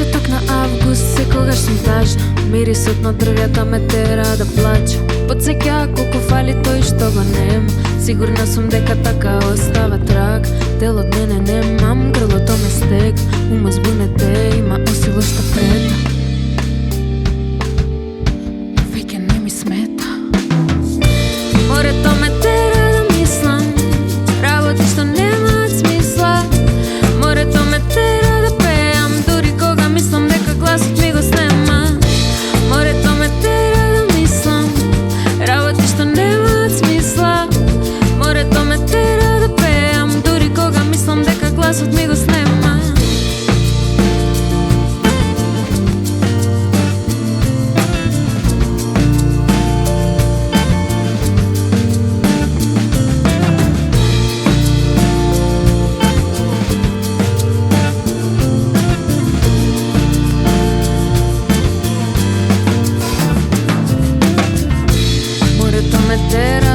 Почеток на август, секогаш сум тажна. Мирисот на дрвјата ме тера да плачам. Потсеќа колку фали тој што го нема. Сигурна сум дека така остава траг. Телот мене немам, грлото ме стек. Ума збунете, има осило што прета. Веќе не ми смета. Морето ме тера да мислам работи што немаат смисла. Морето ме тера да пеам, дури кога мислам дека гласот ми го снема. Морето ме тера да мислам работи што немаат смисла. Морето ме тера да пеам, дури кога мислам дека гласот ми го снема. Морето ме тера